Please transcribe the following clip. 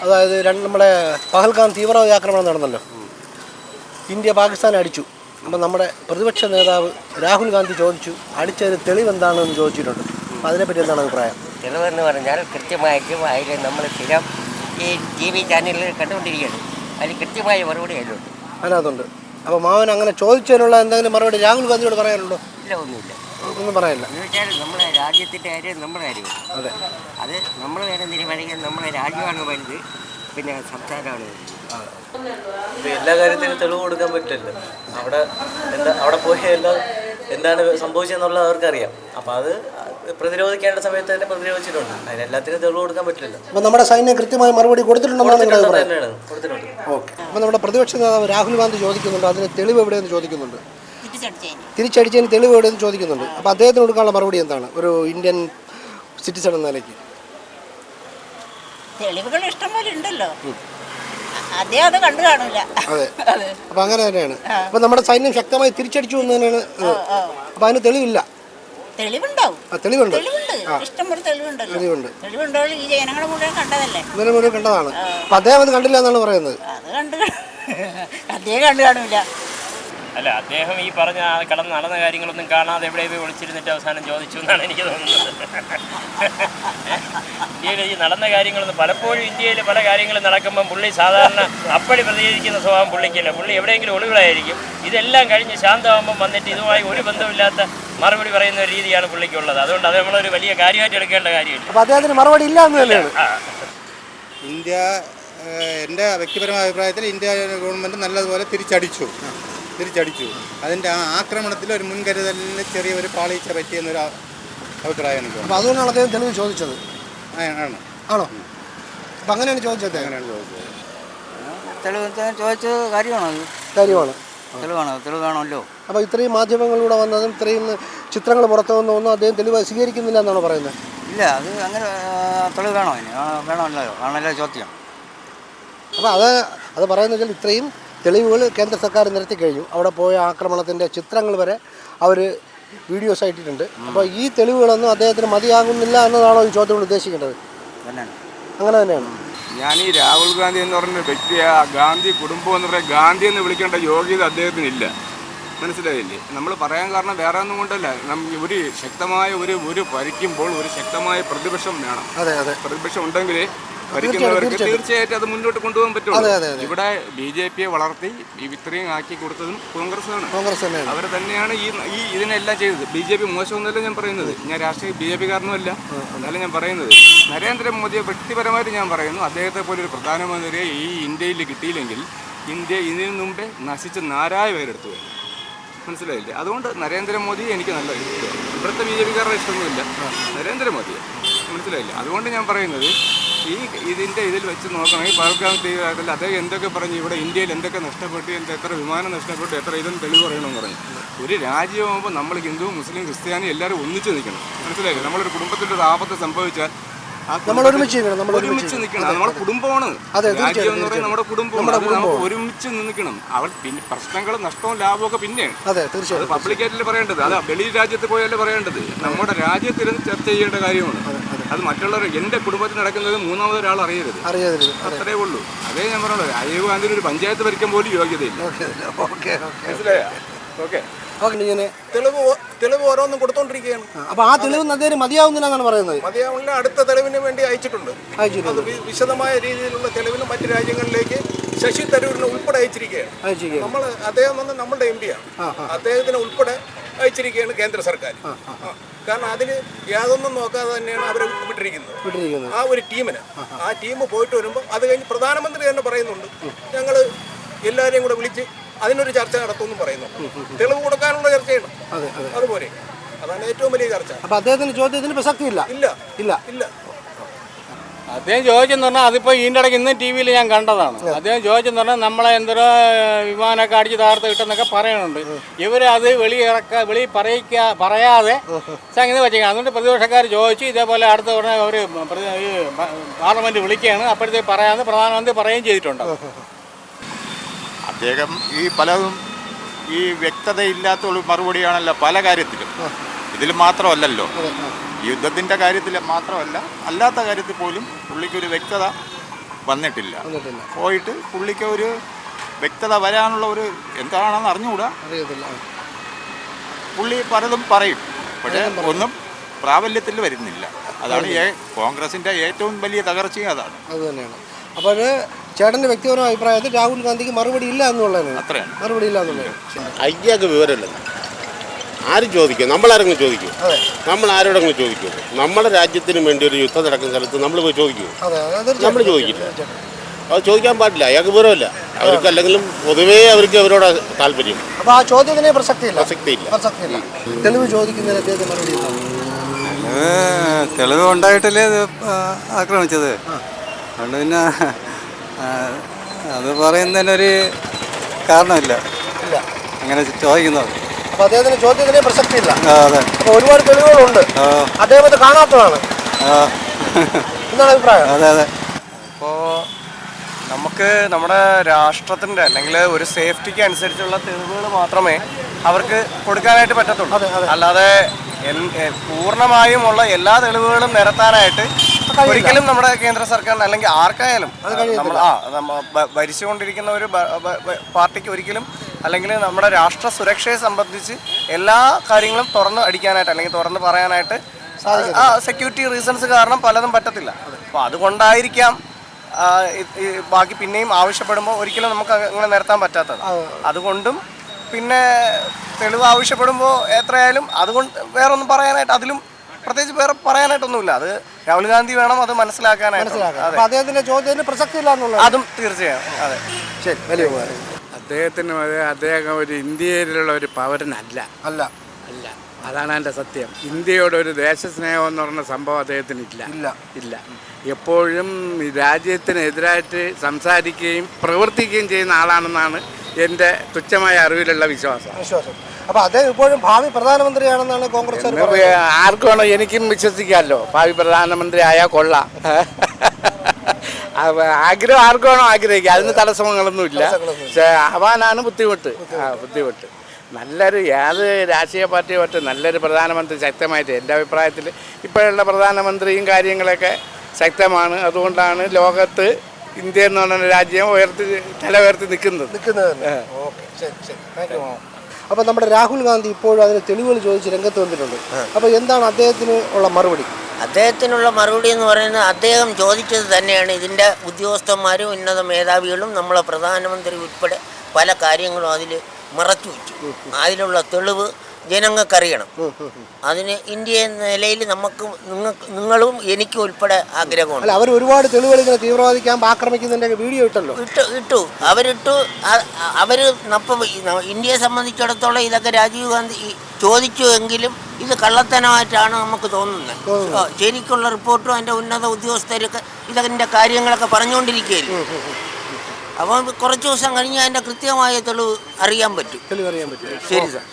അതായത് നമ്മുടെ പഹൽഗാം തീവ്രവാദി ആക്രമണം നടന്നല്ലോ, ഇന്ത്യ പാകിസ്ഥാനെ അടിച്ചു. അപ്പം നമ്മുടെ പ്രതിപക്ഷ നേതാവ് രാഹുൽ ഗാന്ധി ചോദിച്ചു, അടിച്ചതിന് തെളിവെന്താണെന്ന് ചോദിച്ചിട്ടുണ്ട്. അപ്പം അതിനെപ്പറ്റി എന്താണ് അഭിപ്രായം? തെളിവെന്ന് പറഞ്ഞാൽ കൃത്യമായിട്ടും അതിൽ നമ്മൾ സ്ഥിരം ഈ TV ചാനലിൽ കണ്ടുകൊണ്ടിരിക്കുകയാണ്. അതിൽ കൃത്യമായ മറുപടി അതിലുണ്ട്, അതിനകത്തുണ്ട്. അപ്പോൾ മാവൻ അങ്ങനെ ചോദിച്ചതിനുള്ള എന്തെങ്കിലും മറുപടി രാഹുൽ ഗാന്ധിയോട് പറയാനുണ്ടോ? ഇല്ല, ഒന്നുമില്ല. ഒന്നും പറയാനില്ല. എന്ന് വെച്ചാൽ നമ്മുടെ രാജ്യത്തിൻ്റെ കാര്യം നമ്മുടെ കാര്യമാണ്. അതെ, അത് നമ്മൾ വേണം തീരുമാനിക്കാൻ. നമ്മുടെ രാജ്യമാണ് വലുത്, പിന്നെ സംസ്ഥാനമാണ് വലുത്. എല്ലാ കാര്യത്തിനും തെളിവ് കൊടുക്കാൻ പറ്റില്ലല്ലോ. അവിടെ പോയി എല്ലാം എന്താണ് സംഭവിച്ചതെന്നുള്ളത് അവർക്കറിയാം. അപ്പോൾ അത് പ്രതിരോധിക്കേണ്ട സമയത്ത് തന്നെ പ്രതിരോധിച്ചിട്ടുണ്ട്. അതിനെല്ലാത്തിനും തെളിവ് കൊടുക്കാൻ പറ്റില്ലല്ലോ. അപ്പോൾ നമ്മുടെ സൈന്യം കൃത്യമായി മറുപടി കൊടുത്തിട്ടുണ്ടെന്നാണ് കൊടുത്തിട്ടുണ്ട്. ഓക്കെ. അപ്പോൾ നമ്മുടെ പ്രതിപക്ഷ നേതാവ് രാഹുൽ ഗാന്ധി ചോദിക്കുന്നുണ്ട്, അതിന് തെളിവ് എവിടെയെന്ന് ചോദിക്കുന്നുണ്ട്. തിരിച്ചടിച്ചതിന് തെളിവ് എവിടെയെന്ന് ചോദിക്കുന്നുണ്ട്. അപ്പോൾ അദ്ദേഹത്തിന് കൊടുക്കാനുള്ള മറുപടി എന്താണ് ഒരു ഇന്ത്യൻ സിറ്റിസൺ എന്ന നിലയ്ക്ക്? തെളിവുകൾ ഇഷ്ടംപോലെ ഉണ്ടല്ലോ, അദ്ദേഹം അത് കണ്ടു കാണില്ല. അതെ, അപ്പോൾ അങ്ങനെ തന്നെയാണ്. അപ്പോൾ നമ്മുടെ സൈന്യം ശക്തമായി തിരിച്ചടിച്ചു എന്ന് തന്നെയാണ്. അപ്പോൾ അതിന് തെളിവില്ല. തെളിവുണ്ടാവും, തെളിവുണ്ട്, ഇഷ്ടംപോലെ തെളിവുണ്ടല്ലോ. തെളിവുണ്ടോ ഈ ജനങ്ങൾ മുഴുവൻ കണ്ടതല്ലേ, ഇതിനെ മുഴുവൻ കണ്ടതാണ്. അപ്പോൾ അദ്ദേഹം അത് കണ്ടില്ല എന്നാണ് പറയുന്നത്. അത് അദ്ദേഹം കണ്ടു കാണില്ല. അല്ല, അദ്ദേഹം ഈ പറഞ്ഞ കടന്ന് നടന്ന കാര്യങ്ങളൊന്നും കാണാതെ എവിടെ പോയി ഒളിച്ചിരുന്നിട്ട് അവസാനം ചോദിച്ചു എന്നാണ് എനിക്ക് തോന്നുന്നത്. ഇന്ത്യയിൽ ഈ നടന്ന കാര്യങ്ങളൊന്നും പലപ്പോഴും ഇന്ത്യയിൽ പല കാര്യങ്ങളും നടക്കുമ്പം പുള്ളി സാധാരണ അപ്പടി പ്രതികരിക്കുന്ന സ്വഭാവം പുള്ളിക്കില്ല. പുള്ളി എവിടെയെങ്കിലും ഒളിവിളായിരിക്കും. ഇതെല്ലാം കഴിഞ്ഞ് ശാന്തമാകുമ്പം വന്നിട്ട് ഇതുമായി ഒരു ബന്ധമില്ലാത്ത മറുപടി പറയുന്ന ഒരു രീതിയാണ് പുള്ളിക്കുള്ളത്. അതുകൊണ്ട് അത് നമ്മളൊരു വലിയ കാര്യമായിട്ട് എടുക്കേണ്ട കാര്യമില്ല. അപ്പോൾ അദ്ദേഹത്തിന് മറുപടി ഇല്ല എന്ന് തന്നെയാണ്. ഇന്ത്യ, എൻ്റെ വ്യക്തിപരമായ അഭിപ്രായത്തിൽ ഇന്ത്യ ഗവൺമെൻറ് നല്ലതുപോലെ തിരിച്ചടിച്ചു. അതിൻ്റെ ആ ആക്രമണത്തിൽ ഒരു മുൻകരുതലിന് ചെറിയ ഒരു പാളിച്ച പറ്റിയെന്നൊരു അഭിപ്രായം എനിക്ക്. അപ്പോൾ അതുകൊണ്ടാണ് അദ്ദേഹം തെളിവ് ചോദിച്ചത്. ആണോ? അപ്പം അങ്ങനെയാണ് ചോദിച്ചത്. ചോദിച്ചത് കാര്യമാണ്. തെളിവ് വേണമല്ലോ. അപ്പോൾ ഇത്രയും മാധ്യമങ്ങളിലൂടെ വന്നതും ഇത്രയും ചിത്രങ്ങൾ പുറത്തു വന്നൊന്നും അദ്ദേഹം തെളിവ് സ്വീകരിക്കുന്നില്ല എന്നാണ് പറയുന്നത്. ഇല്ല, അത് അങ്ങനെ തെളിവ് വേണോ? വേണമല്ലോ, ആണല്ലോ ചോദ്യം. അപ്പോൾ അത് പറയുന്നത് വെച്ചാൽ ഇത്രയും തെളിവുകൾ കേന്ദ്ര സർക്കാർ നിരത്തി കഴിഞ്ഞു. അവിടെ പോയ ആക്രമണത്തിൻ്റെ ചിത്രങ്ങൾ വരെ അവർ വീഡിയോസ് ആയിട്ടിട്ടുണ്ട്. അപ്പോൾ ഈ തെളിവുകളൊന്നും അദ്ദേഹത്തിന് മതിയാകുന്നില്ല എന്നതാണോ ഈ ചോദ്യം ഉദ്ദേശിക്കേണ്ടത്? അങ്ങനെ തന്നെയാണ്. ഞാൻ ഈ രാഹുൽ ഗാന്ധി എന്ന് പറഞ്ഞ വ്യക്തിയെ ഗാന്ധി കുടുംബം എന്ന് പറയുക ഗാന്ധി എന്ന് വിളിക്കേണ്ട യോഗ്യത അദ്ദേഹത്തിനില്ല. മനസ്സിലായില്ലേ? നമ്മൾ പറയാൻ കാരണം വേറെ ഒന്നും കൊണ്ടല്ല. ഒരു ശക്തമായ ഒരു ഭരിക്കുമ്പോൾ ഒരു ശക്തമായ പ്രതിപക്ഷം വേണം. പ്രതിപക്ഷം ഉണ്ടെങ്കിൽ ഭരിക്കുന്നവർക്ക് തീർച്ചയായിട്ടും അത് മുന്നോട്ട് കൊണ്ടുപോകാൻ പറ്റുള്ളൂ. ഇവിടെ BJP വളർത്തി ഇത്രയും ആക്കി കൊടുത്തതും കോൺഗ്രസ് ആണ്. അവർ തന്നെയാണ് ഈ ഇതിനെല്ലാം ചെയ്തത്. BJP മോശമൊന്നുമല്ല ഞാൻ പറയുന്നത്. ഞാൻ രാഷ്ട്രീയ BJP കാരനുമല്ല. എന്നാലും ഞാൻ പറയുന്നത് നരേന്ദ്രമോദിയെ വ്യക്തിപരമായിട്ട് ഞാൻ പറയുന്നു, അദ്ദേഹത്തെ പോലെ ഒരു പ്രധാനമന്ത്രിയെ ഈ ഇന്ത്യയിൽ കിട്ടിയില്ലെങ്കിൽ ഇന്ത്യ ഇതിനു മുമ്പേ നശിച്ച് നാരായ പേരെടുത്തു. മനസ്സിലായില്ലേ? അതുകൊണ്ട് നരേന്ദ്രമോദി എനിക്ക് നല്ല ഇഷ്ടമാണ്. ഇവിടുത്തെ BJP കാരുടെ ഇഷ്ടമൊന്നുമില്ല, നരേന്ദ്രമോദിയെ. മനസ്സിലായില്ലേ? അതുകൊണ്ട് ഞാൻ പറയുന്നത് ഇതിൽ വെച്ച് നോക്കണമെങ്കിൽ പഹൽഗാം തീവ്രവാദത്തിൽ അദ്ദേഹം എന്തൊക്കെ പറഞ്ഞു, ഇവിടെ ഇന്ത്യയിൽ എന്തൊക്കെ നഷ്ടപ്പെട്ടു, എത്ര വിമാനം നഷ്ടപ്പെട്ടു, എത്ര ഇതെന്ന് തെളിവ് പറയണമെന്ന് പറഞ്ഞു. ഒരു രാജ്യമാകുമ്പോൾ നമ്മൾ ഹിന്ദു, മുസ്ലിം, ക്രിസ്ത്യാനി എല്ലാവരും ഒന്നിച്ച് നിൽക്കണം. മനസ്സിലായില്ലേ? നമ്മളൊരു കുടുംബത്തിൻ്റെ ഒരു ആപത്ത് സംഭവിച്ചാൽ നമ്മൾ ഒരുമിച്ച് നിൽക്കണം. നമ്മുടെ കുടുംബമാണ്. രാജ്യം എന്ന് പറയുന്നത് നമ്മുടെ കുടുംബമാണ്. നമുക്ക് ഒരുമിച്ച് നിൽക്കണം. പിന്നെ പ്രശ്നങ്ങളും നഷ്ടവും ലാഭവും ഒക്കെ പിന്നെയാണ്. അത് പബ്ലിക്കായിട്ടല്ലേ പറയേണ്ടത്, അത് വെളി രാജ്യത്ത് പോയല്ലേ പറയേണ്ടത്. നമ്മുടെ രാജ്യത്തിരുന്ന് ചർച്ച ചെയ്യേണ്ട കാര്യമാണ്. അത് മറ്റുള്ളവർ എൻ്റെ കുടുംബത്തിൽ നടക്കുന്നത് മൂന്നാമതൊരാൾ അറിയരുത്. അത്രേ ഉള്ളൂ. അതേ ഞാൻ പറഞ്ഞത്. രാജീവ് ഗാന്ധിന് ഒരു പഞ്ചായത്ത് ഭരിക്കാൻ പോലും യോഗ്യതയില്ല. മനസ്സിലായോ? ഓക്കെ. തെളിവ് ഓരോന്നും കൊടുത്തോണ്ടിരിക്കുകയാണ്. അപ്പോൾ ആ തെളിവ് അദ്ദേഹം മതിയാവുന്നില്ല എന്നാണ് പറയുന്നത്. മതിയാവുന്നില്ല. അടുത്ത തെളിവിന് വേണ്ടി അയച്ചിട്ടുണ്ട്. അത് വിശദമായ രീതിയിലുള്ള തെളിവിന് മറ്റു രാജ്യങ്ങളിലേക്ക് ശശി തരൂരിനെ ഉൾപ്പെടെ അയച്ചിരിക്കുകയാണ്. അദ്ദേഹം വന്ന് നമ്മളുടെ MP ആണ്. അദ്ദേഹത്തിന് ഉൾപ്പെടെ അയച്ചിരിക്കുകയാണ് കേന്ദ്ര സർക്കാർ. കാരണം അതിൽ യാതൊന്നും നോക്കാതെ തന്നെയാണ് അവരെ വിട്ടിരിക്കുന്നത്. ആ ഒരു ടീമിന് ആ ടീം പോയിട്ട് വരുമ്പോൾ അത് കഴിഞ്ഞ് പ്രധാനമന്ത്രി തന്നെ പറയുന്നുണ്ട്, ഞങ്ങൾ എല്ലാവരെയും കൂടെ വിളിച്ച് അതിനൊരു ചർച്ച നടത്തുമെന്നും പറയുന്നു. തെളിവ് കൊടുക്കാനുള്ള ചർച്ചയാണ്. അതുപോലെ അതാണ് ഏറ്റവും വലിയ ചർച്ച. അപ്പോൾ അദ്ദേഹത്തിന് ചോദ്യത്തിന് പ്രസക്തിയില്ല. ഇല്ല. അദ്ദേഹം ചോദിച്ചെന്ന് പറഞ്ഞാൽ അതിപ്പോൾ ഇതിൻ്റെ ഇടയ്ക്ക് ഇന്നും TV ഞാൻ കണ്ടതാണ്. അദ്ദേഹം ചോദിച്ചെന്ന് പറഞ്ഞാൽ നമ്മളെ എന്തോ വിമാനമൊക്കെ അടിച്ച് താർത്ത് കിട്ടുന്നൊക്കെ പറയുന്നുണ്ട്. ഇവർ അത് വെളി പറയാതെ സംഗതി വെച്ചേക്കാണ്. അതുകൊണ്ട് പ്രതിപക്ഷക്കാർ ചോദിച്ചു ഇതേപോലെ അടുത്ത ഉടനെ അവർ ഈ പാർലമെൻറ്റ് വിളിക്കുകയാണ്, അപ്പോഴത്തേക്ക് പറയാമെന്ന് പ്രധാനമന്ത്രി പറയുകയും ചെയ്തിട്ടുണ്ട്. അദ്ദേഹം പലതും വ്യക്തതയില്ലാത്ത മറുപടിയാണല്ലോ പല കാര്യത്തിലും. ഇതിൽ മാത്രമല്ലല്ലോ, യുദ്ധത്തിൻ്റെ കാര്യത്തിൽ മാത്രമല്ല, അല്ലാത്ത കാര്യത്തിൽ പോലും പുള്ളിക്കൊരു വ്യക്തത വന്നിട്ടില്ല. പോയിട്ട് പുള്ളിക്ക് ഒരു വ്യക്തത വരാനുള്ള ഒരു എന്താണെന്ന് അറിഞ്ഞുകൂടാ, അറിയത്തില്ല. പുള്ളി പലതും പറയും, പക്ഷേ ഒന്നും പ്രാബല്യത്തിൽ വരുന്നില്ല. അതാണ് കോൺഗ്രസിൻ്റെ ഏറ്റവും വലിയ തകർച്ചയും അതാണ്. അത് തന്നെയാണ്. അപ്പോൾ ചേട്ടൻ്റെ വ്യക്തിപരമായ അഭിപ്രായത്തിൽ രാഹുൽ ഗാന്ധിക്ക് മറുപടി ഇല്ല എന്നുള്ളതാണ്. അത്രയാണ്. മറുപടി ഇല്ല എന്നുള്ളത്. അയ്യാക്ക് വിവരമില്ല. ആരും ചോദിക്കും, നമ്മളാരെങ്കിലും ചോദിക്കും, നമ്മൾ ആരോടെങ്കിലും ചോദിക്കും. നമ്മുടെ രാജ്യത്തിന് വേണ്ടി ഒരു യുദ്ധം നടക്കുന്ന സ്ഥലത്ത് നമ്മൾ പോയി ചോദിക്കുമോ? നമ്മൾ ചോദിക്കില്ല. അത് ചോദിക്കാൻ പാടില്ല, അയാൾക്ക് വിവരമില്ല. അവർക്ക് അല്ലെങ്കിലും പൊതുവേ അവരോട് താല്പര്യം. അപ്പോൾ ആ ചോദ്യത്തിന് പ്രസക്തിയില്ല. പ്രസക്തിയില്ല. തെളിവ് ചോദിക്കുന്നതിന് അദ്ദേഹത്തെ മറുപടി ഇല്ല. തെളിവ് ഉണ്ടായിട്ടല്ലേ ഇത് ആക്രമിച്ചത്. അതുകൊണ്ട് പിന്നെ അത് പറയുന്നതിനൊരു കാരണമില്ല അങ്ങനെ ചോദിക്കുന്നത്. അപ്പോൾ അദ്ദേഹത്തിന് ചോദ്യത്തിന് പ്രസക്തിയില്ല. അതെ. അപ്പോൾ ഒരുപാട് തെളിവുകളുണ്ട്, അദ്ദേഹം അത് കാണാത്തതാണ് എന്നാണ് അഭിപ്രായം. അതെ അതെ. അപ്പോൾ നമുക്ക് നമ്മുടെ രാഷ്ട്രത്തിൻ്റെ അല്ലെങ്കിൽ ഒരു സേഫ്റ്റിക്ക് അനുസരിച്ചുള്ള തെളിവുകൾ മാത്രമേ അവർക്ക് കൊടുക്കാനായിട്ട് പറ്റത്തുള്ളൂ. അല്ലാതെ പൂർണ്ണമായും ഉള്ള എല്ലാ തെളിവുകളും നിരത്താനായിട്ട് ഒരിക്കലും നമ്മുടെ കേന്ദ്ര സർക്കാരിന് അല്ലെങ്കിൽ ആർക്കായാലും ഭരിച്ചുകൊണ്ടിരിക്കുന്ന ഒരു പാർട്ടിക്ക് ഒരിക്കലും അല്ലെങ്കിൽ നമ്മുടെ രാഷ്ട്ര സുരക്ഷയെ സംബന്ധിച്ച് എല്ലാ കാര്യങ്ങളും തുറന്ന് അടിക്കാനായിട്ട് അല്ലെങ്കിൽ തുറന്ന് പറയാനായിട്ട് സെക്യൂരിറ്റി റീസൺസ് കാരണം പലതും പറ്റത്തില്ല. അപ്പോൾ അതുകൊണ്ടായിരിക്കാം ബാക്കി പിന്നെയും ആവശ്യപ്പെടുമ്പോൾ ഒരിക്കലും നമുക്ക് അങ്ങനെ നിരത്താൻ പറ്റാത്തത്. അതുകൊണ്ടും പിന്നെ തെളിവ് ആവശ്യപ്പെടുമ്പോൾ എത്രയായാലും അതുകൊണ്ട് വേറെ ഒന്നും പറയാനായിട്ട് അതിലും പ്രത്യേകിച്ച് വേറെ പറയാനായിട്ടൊന്നുമില്ല. അത് രാഹുൽ ഗാന്ധി വേണം അത് മനസ്സിലാക്കാനായിട്ട്. അദ്ദേഹത്തിന്റെ ചോദ്യത്തിന് പ്രസക്തിയില്ല എന്നുള്ളത് അതും തീർച്ചയായും. അതെ, ശരി, വലിയ ഉപകാരം. അദ്ദേഹം ഒരു ഇന്ത്യയിലുള്ള ഒരു പൗരനല്ല. അല്ല. അതാണ് എൻ്റെ സത്യം. ഇന്ത്യയോടൊരു ദേശസ്നേഹം എന്ന് പറഞ്ഞ സംഭവം അദ്ദേഹത്തിന് ഇല്ല. എപ്പോഴും രാജ്യത്തിനെതിരായിട്ട് സംസാരിക്കുകയും പ്രവർത്തിക്കുകയും ചെയ്യുന്ന ആളാണെന്നാണ് എൻ്റെ തുച്ഛമായ അറിവിലുള്ള വിശ്വാസം. അപ്പോൾ അദ്ദേഹം ഇപ്പോഴും ഭാവി പ്രധാനമന്ത്രിയാണെന്നാണ് കോൺഗ്രസ്. ആർക്കാണോ എനിക്കും വിശ്വസിക്കാമല്ലോ, ഭാവി പ്രധാനമന്ത്രി ആയാൽ കൊള്ളാം. ആഗ്രഹം ആർക്കാണോ ആഗ്രഹിക്കുക, അതിന് തടസ്സങ്ങളൊന്നുമില്ല. പക്ഷേ ആവാനാണ് ബുദ്ധിമുട്ട്. നല്ലൊരു ഏത് രാഷ്ട്രീയ പാർട്ടിയുമായിട്ട് നല്ലൊരു പ്രധാനമന്ത്രി ശക്തമായിട്ട് എൻ്റെ അഭിപ്രായത്തിൽ ഇപ്പോഴുള്ള പ്രധാനമന്ത്രിയും കാര്യങ്ങളൊക്കെ ശക്തമാണ്. അതുകൊണ്ടാണ് ലോകത്ത് ഇന്ത്യ എന്ന് പറഞ്ഞ രാജ്യം തല ഉയർത്തി നിൽക്കുന്നത്. അപ്പോൾ നമ്മുടെ രാഹുൽ ഗാന്ധി ഇപ്പോഴും അതിന് തെളിവുകൾ ചോദിച്ച് രംഗത്ത് വന്നിട്ടുണ്ട്. അപ്പോൾ എന്താണ് അദ്ദേഹത്തിന് ഉള്ള മറുപടി? അദ്ദേഹത്തിനുള്ള മറുപടി എന്ന് പറയുന്നത് അദ്ദേഹം ചോദിച്ചത് തന്നെയാണ്. ഇതിൻ്റെ ഉദ്യോഗസ്ഥന്മാരും ഉന്നത മേധാവികളും നമ്മളെ പ്രധാനമന്ത്രി ഉൾപ്പെടെ പല കാര്യങ്ങളും അതിൽ മറച്ചു വെച്ചു. അതിലുള്ള തെളിവ് ജനങ്ങൾക്കറിയണം. അതിന് ഇന്ത്യ എന്ന നിലയിൽ നിങ്ങളും എനിക്കും ഉൾപ്പെടെ ആഗ്രഹമാണ്. അവർ ഒരുപാട് തെളിവുകൾ ഇങ്ങനെ തീവ്രവാദി ക്യാമ്പ് ആക്രമിക്കുന്നതിൻ്റെ വീഡിയോ ഇട്ടു. അവർ ഇന്ത്യയെ സംബന്ധിച്ചിടത്തോളം ഇതൊക്കെ രാജീവ് ഗാന്ധി ചോദിച്ചു എങ്കിലും ഇത് കള്ളത്തനമായിട്ടാണ് നമുക്ക് തോന്നുന്നത്. ശരിക്കുള്ള റിപ്പോർട്ടും അതിൻ്റെ ഉന്നത ഉദ്യോഗസ്ഥരൊക്കെ ഇതിൻ്റെ കാര്യങ്ങളൊക്കെ പറഞ്ഞുകൊണ്ടിരിക്കുകയല്ലേ. അപ്പോൾ കുറച്ച് ദിവസം കഴിഞ്ഞ് അതിൻ്റെ കൃത്യമായ തെളിവ് അറിയാൻ പറ്റും. ശരി സാർ.